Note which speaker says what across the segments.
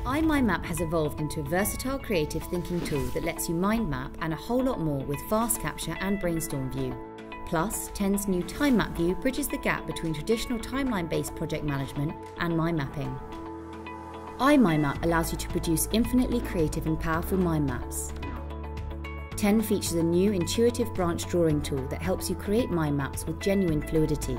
Speaker 1: iMindMap has evolved into a versatile creative thinking tool that lets you mind map and a whole lot more with Fast Capture and Brainstorm View. Plus, Ten's new Time Map view bridges the gap between traditional timeline-based project management and mind mapping. iMindMap allows you to produce infinitely creative and powerful mind maps. Ten features a new intuitive branch drawing tool that helps you create mind maps with genuine fluidity.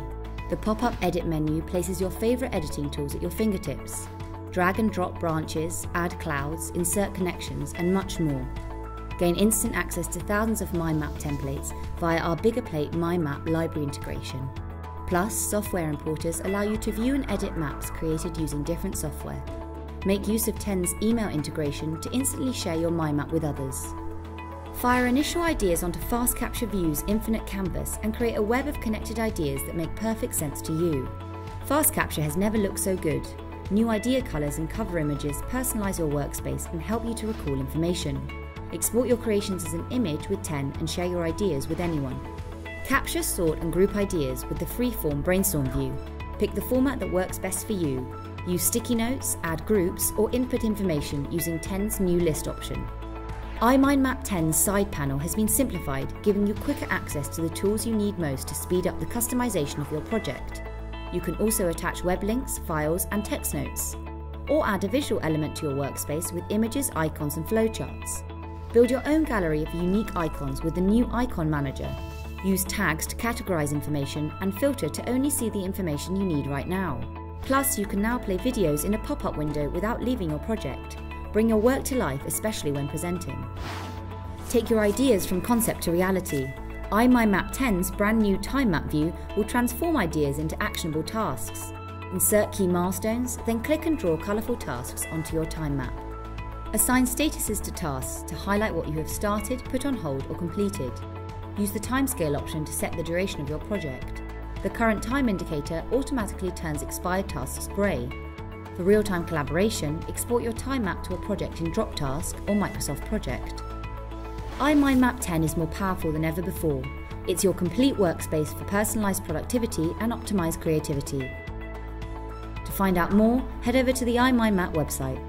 Speaker 1: The pop-up edit menu places your favourite editing tools at your fingertips. Drag and drop branches, add clouds, insert connections, and much more. Gain instant access to thousands of mind map templates via our BiggerPlate mind map library integration. Plus, software importers allow you to view and edit maps created using different software. Make use of Ten's email integration to instantly share your mind map with others. Fire initial ideas onto Fast Capture View's infinite canvas and create a web of connected ideas that make perfect sense to you. Fast Capture has never looked so good. New idea colours and cover images personalise your workspace and help you to recall information. Export your creations as an image with Ten and share your ideas with anyone. Capture, sort and group ideas with the freeform Brainstorm View. Pick the format that works best for you. Use sticky notes, add groups or input information using Ten's new list option. iMindMap 10's side panel has been simplified, giving you quicker access to the tools you need most to speed up the customization of your project. You can also attach web links, files and text notes. Or add a visual element to your workspace with images, icons and flowcharts. Build your own gallery of unique icons with the new Icon Manager. Use tags to categorize information and filter to only see the information you need right now. Plus, you can now play videos in a pop-up window without leaving your project. Bring your work to life, especially when presenting. Take your ideas from concept to reality. iMindMap 10's brand new Time Map view will transform ideas into actionable tasks. Insert key milestones, then click and draw colourful tasks onto your time map. Assign statuses to tasks to highlight what you have started, put on hold or completed. Use the timescale option to set the duration of your project. The current time indicator automatically turns expired tasks grey. For real-time collaboration, export your time map to a project in Droptask or Microsoft Project. iMindMap 10 is more powerful than ever before. It's your complete workspace for personalised productivity and optimised creativity. To find out more, head over to the iMindMap website.